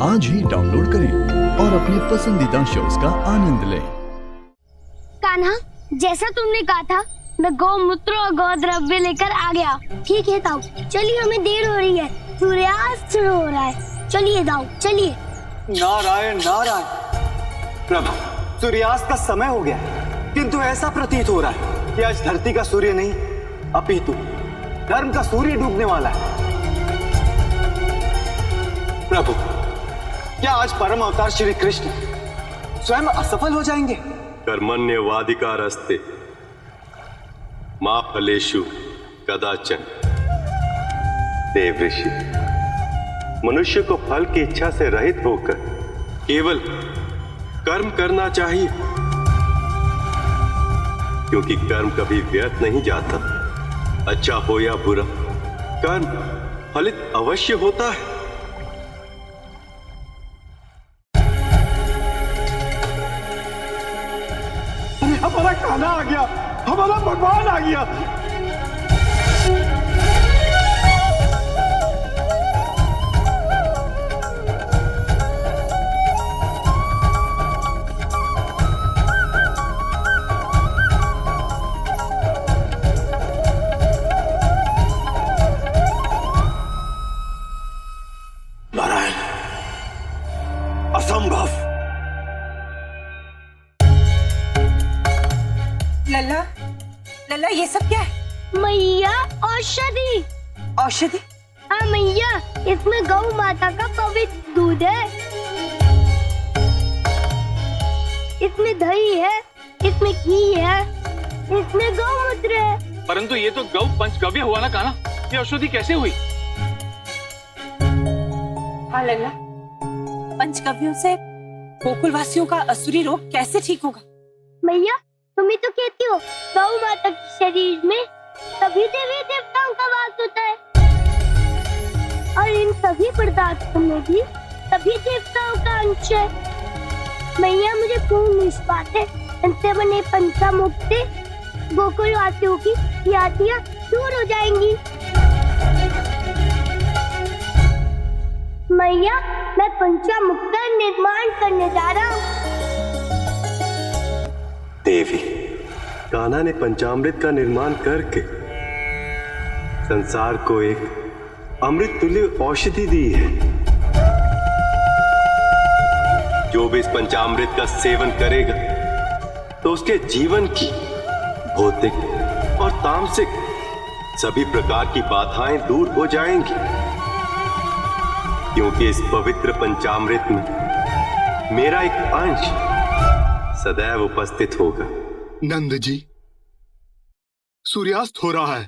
आज ही डाउनलोड करें और अपने पसंदीदा शोज का आनंद लें। कान्हा, जैसा तुमने कहा था मैं गौमूत्र और गौद्रव्य लेकर आ गया। ठीक है ताऊ, चलिए हमें देर हो रही है, सूर्यास्त शुरू हो रहा है। चलिए ताऊ, चलिए। नारायण नारायण। प्रभु, सूर्यास्त का समय हो गया, किंतु ऐसा प्रतीत हो रहा है कि आज धरती का सूर्य नहीं अपितु धर्म का सूर्य डूबने वाला है। प्रभु, क्या आज परम अवतार श्री कृष्ण स्वयं असफल हो जाएंगे? कर्मण्यवाधिकारस्ते मा फलेषु कदाचन। देव ऋषि, मनुष्य को फल की इच्छा से रहित होकर केवल कर्म करना चाहिए, क्योंकि कर्म कभी व्यर्थ नहीं जाता। अच्छा हो या बुरा, कर्म फलित अवश्य होता है। हमारा कान्हा आ गया, हमारा भगवान आ गया। नारायण, असंभव। लल्ला, लल्ला ये सब क्या है? मैया, औषधि। औषधि? हाँ मैया, इसमें गौ माता का पवित्र दूध है, इसमें दही है, इसमें घी है, इसमें गौमूत्र है। परंतु ये तो गौ पंचगव्य हुआ ना कान्हा, ये औषधि कैसे हुई? हाँ लल्ला, पंचगव्यों से गोकुलवासियों का असुरी रोग कैसे ठीक होगा? मैया, तुम ही तो कहती हो गौ माता के शरीर में सभी देवी देवताओं का वास होता है, और इन सभी पदार्थों में भी सभी देवताओं का अंश है। मैया, मुझे पूर्ण विश्वास है इनसे बने पंचामृत से गोकुलवासियों की व्याधियां दूर हो जाएंगी। मैया, मैं पंचामृत का निर्माण करने जा रहा हूँ। देवी, कान्हा ने पंचामृत का निर्माण करके संसार को एक अमृत तुल्य औषधि दी है। जो भी इस पंचामृत का सेवन करेगा तो उसके जीवन की भौतिक और तामसिक सभी प्रकार की बाधाएं दूर हो जाएंगी, क्योंकि इस पवित्र पंचामृत में मेरा एक अंश सदैव उपस्थित होगा। नंद जी, सूर्यास्त हो रहा है,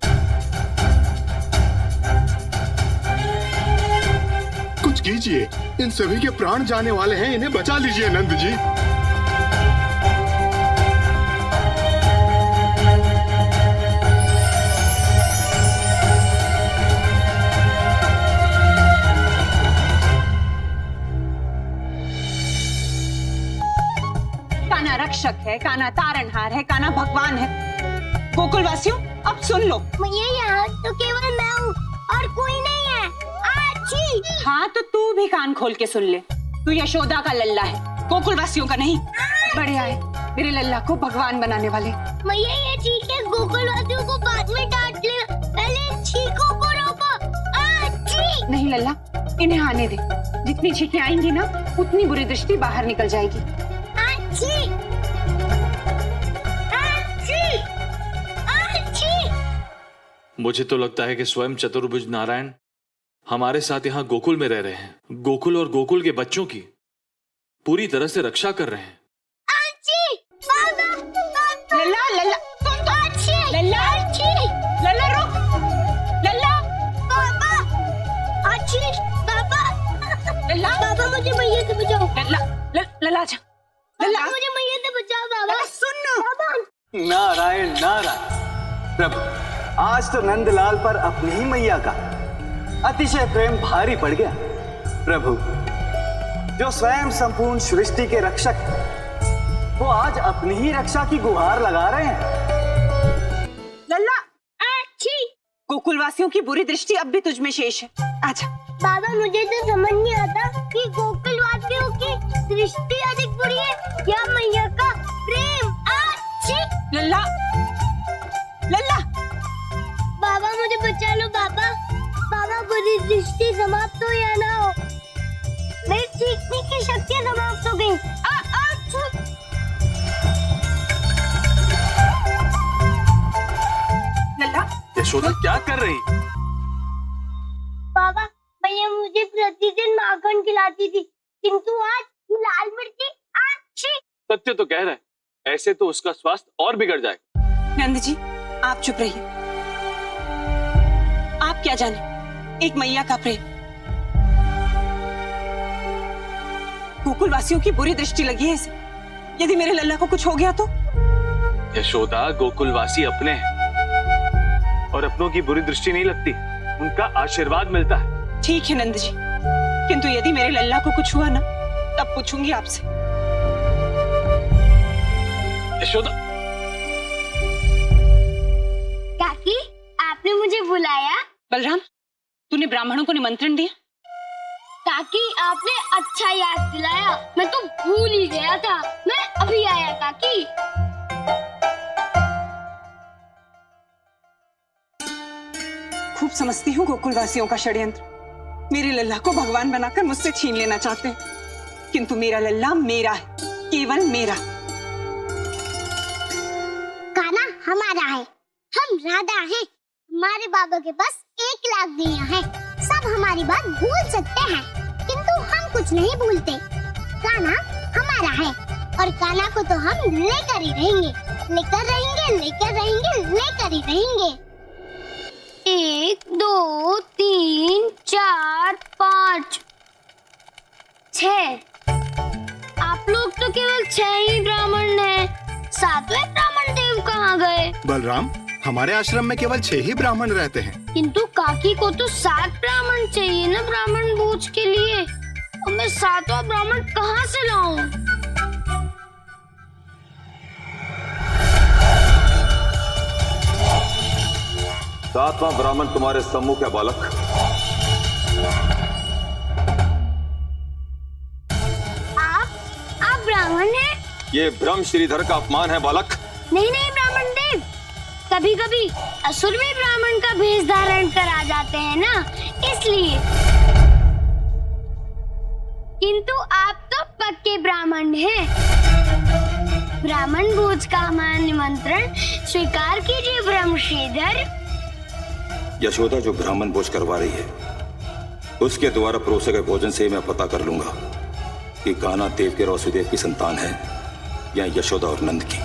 कुछ कीजिए, इन सभी के प्राण जाने वाले हैं, इन्हें बचा लीजिए नंद जी। कान्हा रक्षक है, कान्हा तारणहार है, कान्हा भगवान है। गोकुलवासियों, अब सुन लो। मैया, यहाँ तो केवल मैं हूँ और कोई नहीं है। आची। हाँ तो तू भी कान खोल के सुन ले, तू यशोदा का लल्ला है, गोकुलवासियों का नहीं। बड़े आए मेरे लल्ला को भगवान बनाने वाले। मैया, ये ठीक है, गोकुलवासियों को बाद में डांट ले, पहले छींको को रोको। आची। नहीं लल्ला, इन्हें आने दे, जितनी छींकें आएंगी ना उतनी बुरी दृष्टि बाहर निकल जाएगी। आची। आची। आची। मुझे तो लगता है कि स्वयं चतुर्भुज नारायण हमारे साथ यहाँ गोकुल में रह रहे हैं, गोकुल और गोकुल के बच्चों की पूरी तरह से रक्षा कर रहे हैं। आची। बाबा, बाबा। लल्ला, लल्ला, तुम तो आची। लल्ला, आची। लल्ला रुक, लल्ला, बाबा। आची। बाबा। लल्ला, बाबा, मुझे मैया से बचाओ। लल्ला, लल्ला जा, लल्ला, मुझे मैया से बचाओ बाबा। सुन ना। बाबा। नारायण नारायण। प्रभु, आज तो नंदलाल पर अपनी ही मैया का अतिशय प्रेम भारी पड़ गया। प्रभु, जो स्वयं संपूर्ण सृष्टि के रक्षक हैं, वो आज अपनी ही रक्षा की गुहार लगा रहे हैं। लल्ला, आची। गोकुलवासियों की बुरी दृष्टि अब भी तुझ में शेष है। आजा। बाबा, मुझे तो समझ नहीं आता कि गोकुल दृष्टि अधिक बुरी है या मैया का प्रेम? अच्छी। लल्ला, लल्ला, बाबा मुझे बचा लो बाबा। बाबा बुरी दृष्टि समाप्त हो या ना हो, मेरी चीखने की शक्ति समाप्त हो गई। लल्ला, यशोदा क्या कर रही? बाबा मैया मुझे प्रतिदिन माखन खिलाती थी, किंतु आज ये लाल मिर्ची अच्छी। सत्य तो कह रहा है, ऐसे तो उसका स्वास्थ्य और बिगड़ जाए। नंद जी, आप चुप रहिए। आप क्या जाने एक मैया का प्रेम। गोकुल वासियों की बुरी दृष्टि लगी है इसे। यदि मेरे लल्ला को कुछ हो गया तो? यशोदा, गोकुलवासी अपने हैं और अपनों की बुरी दृष्टि नहीं लगती, उनका आशीर्वाद मिलता है। ठीक है नंद जी, किंतु यदि मेरे लल्ला को कुछ हुआ ना, तब पूछूंगी आपसे। यशोदा, काकी आपने मुझे बुलाया? बलराम, तूने ब्राह्मणों को निमंत्रण दिया? काकी आपने अच्छा याद दिलाया, मैं तो भूल ही गया था। मैं अभी आया काकी। खूब समझती हूँ गोकुल वासियों का षड्यंत्र। मेरे लल्ला को भगवान बनाकर मुझसे छीन लेना चाहते हैं, किंतु मेरा लल्ला मेरा है, केवल मेरा। कान्हा हमारा है, हम राधा हैं। हमारे बाबा के पास 1 लाख दिया है। सब हमारी बात भूल सकते हैं, किंतु हम कुछ नहीं भूलते। कान्हा हमारा है और कान्हा को तो हम लेकर ही रहेंगे, लेकर रहेंगे, लेकर रहेंगे, लेकर ही रहेंगे। 1 2 3 4 5 6। आप लोग तो केवल 6 ही ब्राह्मण हैं। 7वें ब्राह्मण देव कहाँ गए? बलराम, हमारे आश्रम में केवल 6 ही ब्राह्मण रहते हैं। किंतु काकी को तो 7 ब्राह्मण चाहिए ना ब्राह्मण भोज के लिए। और मैं 7वां ब्राह्मण कहाँ से लाऊं? सातवां ब्राह्मण तुम्हारे सम्मुख है बालक। आप ब्राह्मण हैं? ये ब्रह्म श्रीधर का अपमान है बालक। नहीं नहीं ब्राह्मण देव, कभी कभी असुर भी ब्राह्मण का भेष धारण कर आ जाते हैं ना, इसलिए। किंतु आप तो पक्के ब्राह्मण हैं। ब्राह्मण भोज का हमारा निमंत्रण स्वीकार कीजिए ब्रह्म श्रीधर। यशोदा जो ब्राह्मण भोज करवा रही है, उसके द्वारा परोसे गए भोजन से मैं पता कर लूंगा कि कान्हा देव के और वासुदेव की संतान है या यशोदा और नंद की।